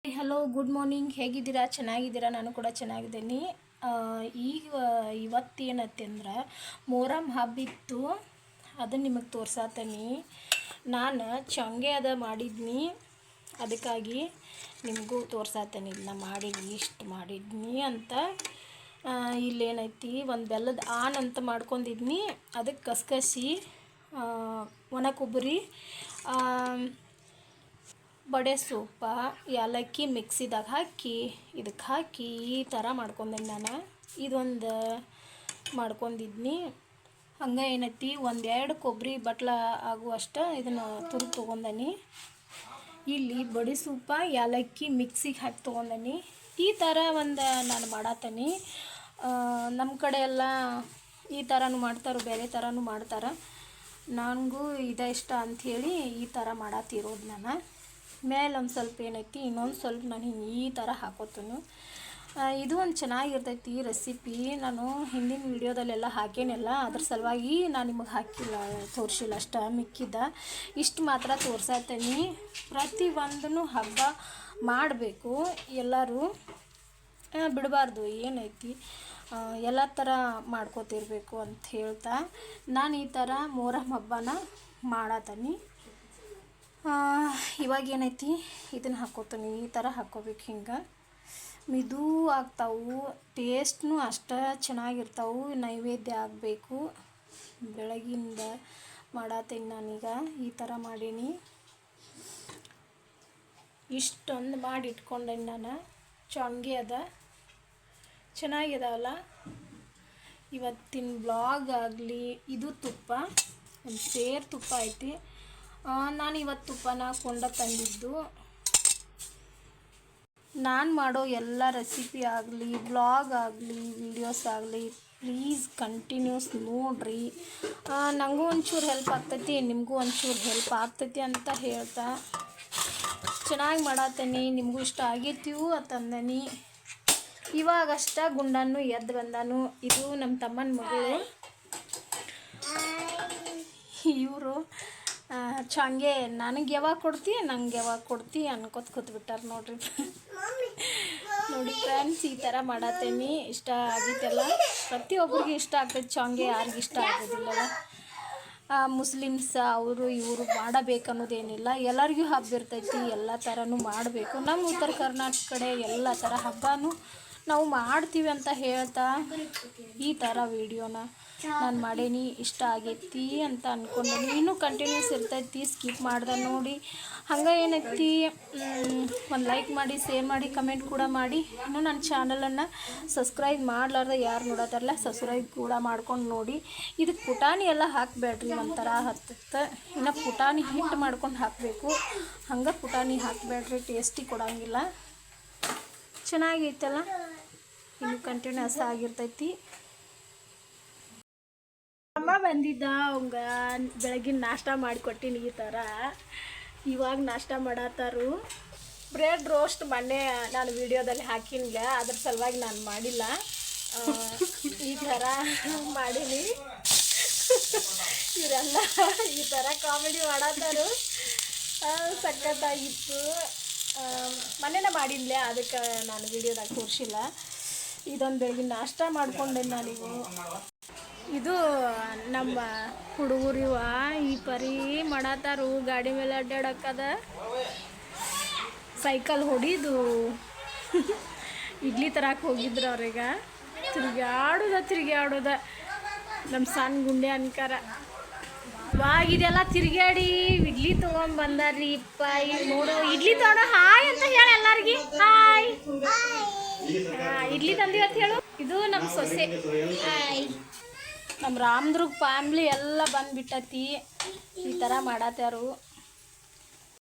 Hello, good morning. ಹೇಗಿದ್ದೀರಾ? ಚೆನ್ನಾಗಿದ್ದೀರಾ? ನಾನು ಕೂಡ ಚೆನ್ನಾಗಿದ್ದೀನಿ. ಇವತ್ತೇನತ್ತೆ ಅಂದ್ರೆ ಮೊಹರಂ ಹಬ್ಬ ಇತ್ತು, ಅದನ್ನು ನಿಮಗೆ ತೋರ್ಸಾತೀನಿ. ನಾನು ಚಂಗೆ ಅದ ಮಾಡಿದ್ನಿ, ಅದಕ್ಕಾಗಿ ನಿಮಗೂ ತೋರ್ಸಾತೀನಿ. ಇದನ್ನ ಮಾಡಿದ್ನಿ, ಇಷ್ಟು ಮಾಡಿದ್ನಿ ಅಂತ. ಇಲ್ಲೇನೈತಿ, ಒಂದು ಬೆಲ್ಲದ ಆನ್ ಅಂತ ಮಾಡ್ಕೊಂಡಿದ್ನಿ. ಅದಕ್ಕೆ ಕಸ್ಕಸಿ, ಒಣ ಕೊಬ್ಬರಿ, ಬಡೆ ಸೊಪ್ಪ, ಏಲಕ್ಕಿ ಮಿಕ್ಸಿದಾಗ ಹಾಕಿ ಇದಕ್ಕೆ ಹಾಕಿ ಈ ಥರ ಮಾಡ್ಕೊಂಡೇನಿ ನಾನು. ಇದೊಂದು ಮಾಡ್ಕೊಂಡಿದ್ನಿ. ಹಂಗೆ ಏನೈತಿ, ಒಂದೆರಡು ಕೊಬ್ಬರಿ ಬಟ್ಲ ಆಗುವಷ್ಟು ಇದನ್ನು ತುರಿದು ತೊಗೊಂಡನಿ. ಇಲ್ಲಿ ಬಡೆ ಸೊಪ್ಪ ಏಲಕ್ಕಿ ಮಿಕ್ಸಿಗೆ ಹಾಕಿ ತೊಗೊಂಡನಿ. ಈ ಥರ ಒಂದು ನಾನು ಮಾಡತ್ತೀನಿ. ನಮ್ಮ ಕಡೆ ಎಲ್ಲ ಈ ಥರನೂ ಮಾಡ್ತಾರೆ, ಬೇರೆ ಥರನೂ ಮಾಡ್ತಾರೆ. ನನಗೂ ಇದ ಇಷ್ಟ ಅಂಥೇಳಿ ಈ ಥರ ಮಾಡತ್ತಿರೋದು ನಾನು. ಮೇಲೆ ಒಂದು ಸ್ವಲ್ಪ ಏನೈತಿ, ಇನ್ನೊಂದು ಸ್ವಲ್ಪ ನಾನು ಹಿಂಗೆ ಈ ಥರ ಹಾಕೋತೀನಿ. ಇದು ಒಂದು ಚೆನ್ನಾಗಿರ್ತೈತಿ ರೆಸಿಪಿ. ನಾನು ಹಿಂದಿನ ವೀಡಿಯೋದಲ್ಲೆಲ್ಲ ಹಾಕೇನಿಲ್ಲ, ಅದ್ರ ಸಲುವಾಗಿ ನಾನು ನಿಮಗೆ ಹಾಕಿಲ್ಲ, ತೋರಿಸಿಲ್ಲ ಅಷ್ಟ. ಮಿಕ್ಕಿದ್ದ ಇಷ್ಟು ಮಾತ್ರ ತೋರ್ಸಾತೀನಿ. ಪ್ರತಿಯೊಂದೂ ಹಬ್ಬ ಮಾಡಬೇಕು, ಎಲ್ಲರೂ ಬಿಡಬಾರ್ದು. ಏನೈತಿ, ಎಲ್ಲ ಥರ ಮಾಡ್ಕೋತಿರ್ಬೇಕು ಅಂತ ಹೇಳ್ತಾ ನಾನು ಈ ಥರ ಮೊಹರಂ ಹಬ್ಬನ ಮಾಡತ್ತೀನಿ. ಇವಾಗ ಏನೈತಿ, ಇದನ್ನು ಹಾಕ್ಕೋತೀನಿ. ಈ ಥರ ಹಾಕ್ಕೋಬೇಕು. ಹಿಂಗೆ ಮಿದು ಆಗ್ತಾವು, ಟೇಸ್ಟ್ನೂ ಅಷ್ಟು ಚೆನ್ನಾಗಿರ್ತಾವೆ. ನೈವೇದ್ಯ ಆಗಬೇಕು. ಬೆಳಗಿಂದ ಮಾಡತ್ತೀನಿ ನಾನೀಗ. ಈ ಥರ ಮಾಡೀನಿ. ಇಷ್ಟೊಂದು ಮಾಡಿ ಇಟ್ಕೊಂಡೇನಿ ನಾನು. ಚಂಗೆ ಅದ, ಚೆನ್ನಾಗಿದಾವಲ್ಲ. ಇವತ್ತಿನ ಬ್ಲಾಗ್ ಆಗಲಿ, ಇದು ತುಪ್ಪ, ಒಂದು ಸೇರು ತುಪ್ಪ ಐತಿ. ನಾನು ಇವತ್ತು ತುಪ್ಪನ ಕೊಂಡ ತಂದಿದ್ದು. ನಾನು ಮಾಡೋ ಎಲ್ಲ ರೆಸಿಪಿ ಆಗಲಿ, ಬ್ಲಾಗ್ ಆಗಲಿ, ವೀಡಿಯೋಸ್ ಆಗಲಿ, ಪ್ಲೀಸ್ ಕಂಟಿನ್ಯೂಸ್ ನೋಡಿರಿ. ನನಗೂ ಒಂಚೂರು ಹೆಲ್ಪ್ ಆಗ್ತೈತಿ, ನಿಮಗೂ ಒಂಚೂರು ಹೆಲ್ಪ್ ಆಗ್ತೈತಿ ಅಂತ ಹೇಳ್ತಾ ಚೆನ್ನಾಗಿ ಮಾಡತ್ತೀನಿ. ನಿಮಗೂ ಇಷ್ಟ ಆಗೈತಿವು ಅಂತಂದನಿ. ಇವಾಗಷ್ಟ ಗುಂಡನ್ನು ಎದ್ದು ಬಂದಾನು. ಇದು ನಮ್ಮ ತಮ್ಮನ ಮಗಳು. ಇವರು ಚಂಗೆ ನನಗೆ ಯಾವಾಗ ಕೊಡ್ತಿ, ನಂಗೆ ಯಾವಾಗ ಕೊಡ್ತಿ ಅನ್ಕೋತ ಕೂತ್ಬಿಟ್ಟಾರೆ ನೋಡ್ರಿ. ನೋಡಿ ಫ್ರೆಂಡ್ಸ್, ಈ ಥರ ಮಾಡತ್ತೇನಿ. ಇಷ್ಟ ಆಗೈತಲ್ಲ, ಪ್ರತಿಯೊಬ್ಬರಿಗೆ ಇಷ್ಟ ಆಗ್ತೈತಿ ಚಂಗೆ. ಯಾರಿಗೆ ಇಷ್ಟ ಆಗೋದಿಲ್ಲಲ್ಲ. ಮುಸ್ಲಿಮ್ಸ್ ಅವರು ಇವರು ಮಾಡಬೇಕನ್ನೋದೇನಿಲ್ಲ, ಎಲ್ಲರಿಗೂ ಹಬ್ಬ ಇರ್ತೈತಿ. ಎಲ್ಲ ಥರನೂ ಮಾಡಬೇಕು. ನಮ್ಮ ಉತ್ತರ ಕರ್ನಾಟಕ ಕಡೆ ಎಲ್ಲ ಥರ ಹಬ್ಬನೂ ನಾವು ಮಾಡ್ತೀವಿ ಅಂತ ಹೇಳ್ತಾ ಈ ಥರ ವೀಡಿಯೋನ ನಾನು ಮಾಡೇನಿ. ಇಷ್ಟ ಆಗೈತಿ ಅಂತ ಅಂದ್ಕೊಂಡೇನಿ. ಇನ್ನೂ ಕಂಟಿನ್ಯೂಸ್ ಇರ್ತೈತಿ, ಸ್ಕಿಪ್ ಮಾಡ್ದೆ ನೋಡಿ. ಹಂಗೆ ಏನೈತಿ, ಒಂದು ಲೈಕ್ ಮಾಡಿ, ಶೇರ್ ಮಾಡಿ, ಕಮೆಂಟ್ ಕೂಡ ಮಾಡಿ. ಇನ್ನೂ ನನ್ನ ಚಾನಲನ್ನು ಸಬ್ಸ್ಕ್ರೈಬ್ ಮಾಡ್ಲಾರ್ದೆ ಯಾರು ನೋಡೋದಾರಲ್ಲ, ಸಬ್ಸ್ಕ್ರೈಬ್ ಕೂಡ ಮಾಡ್ಕೊಂಡು ನೋಡಿ. ಇದಕ್ಕೆ ಪುಟಾಣಿ ಎಲ್ಲ ಹಾಕಬೇಡ್ರಿ, ಒಂಥರ ಹತ್ತತ್ತೆ. ಇನ್ನು ಪುಟಾಣಿ ಹಿಟ್ಟು ಮಾಡ್ಕೊಂಡು ಹಾಕಬೇಕು. ಹಂಗೆ ಪುಟಾಣಿ ಹಾಕಬೇಡ್ರಿ, ಟೇಸ್ಟಿ ಕೊಡೋಂಗಿಲ್ಲ. ಚೆನ್ನಾಗೈತಲ್ಲ, ಇನ್ನು ಕಂಟಿನ್ಯೂಸ್ ಆಗಿರ್ತೈತಿ. ಅಮ್ಮ ಬಂದಿದ್ದ, ಅವಂಗ ಬೆಳಗಿನ ನಾಷ್ಟ ಮಾಡಿಕೊಟ್ಟಿನಿ. ಈ ಥರ ಇವಾಗ ನಾಷ್ಟ ಮಾಡತ್ತಾರು. ಬ್ರೆಡ್ ರೋಸ್ಟ್ ಮೊನ್ನೆ ನಾನು ವಿಡಿಯೋದಲ್ಲಿ ಹಾಕಿನ್ಗ, ಅದ್ರ ಸಲುವಾಗಿ ನಾನು ಮಾಡಿಲ್ಲ. ಈ ಥರ ಮಾಡೀನಿ. ಇವರೆಲ್ಲ ಈ ಥರ ಕಾಮಿಡಿ ಮಾಡತ್ತಾರು. ಸಖತ್ತಾಗಿತ್ತು. ಮೊನ್ನೆನ ಮಾಡಿನ್ಲೆ, ಅದಕ್ಕೆ ನಾನು ವಿಡಿಯೋದಾಗ ತೋರಿಸಿಲ್ಲ. ಇದೊಂದು ಬೆಳಗಿನ ನಾಷ್ಟ ಮಾಡ್ಕೊಂಡೆ ನಾನೀಗ. ಇದು ನಮ್ಮ ಹುಡುಗರು ಈ ಪರಿ ಮಾಡತ್ತಾರು. ಗಾಡಿ ಮೇಲೆ ಅಡ್ಡಾಡಕ್ಕದ, ಸೈಕಲ್ ಹೊಡಿದು ಇಡ್ಲಿ ತರಕ್ಕೆ ಹೋಗಿದ್ರು ಅವ್ರೀಗ. ತಿರುಗಾಡೋದ ನಮ್ಮ ಸಣ್ಣ ಗುಂಡೆ ಅನ್ಕಾರ. ಇದೆಲ್ಲ ತಿರುಗಾಡಿ ಇಡ್ಲಿ ತೊಗೊಂಬಂದಾರ್ರಿ. ಇಪ್ಪ ಇಲ್ಲಿ ನೋಡು, ಇಡ್ಲಿ ತೊಗೊಂಡು ಹಾಯ್ ಅಂತ ಹೇಳಿ ಎಲ್ಲರಿಗೆ. ಹಾಯ್, ಇಡ್ಲಿ ತಂದಿವತ್ತು ಹೇಳು. ಇದು ನಮ್ಮ ಸೊಸೆ. ನಮ್ಮ ರಾಮದುರ್ಗ ಫ್ಯಾಮ್ಲಿ ಎಲ್ಲ ಬಂದುಬಿಟ್ಟತಿ. ಈ ಥರ ಮಾಡತ್ಯಾರು.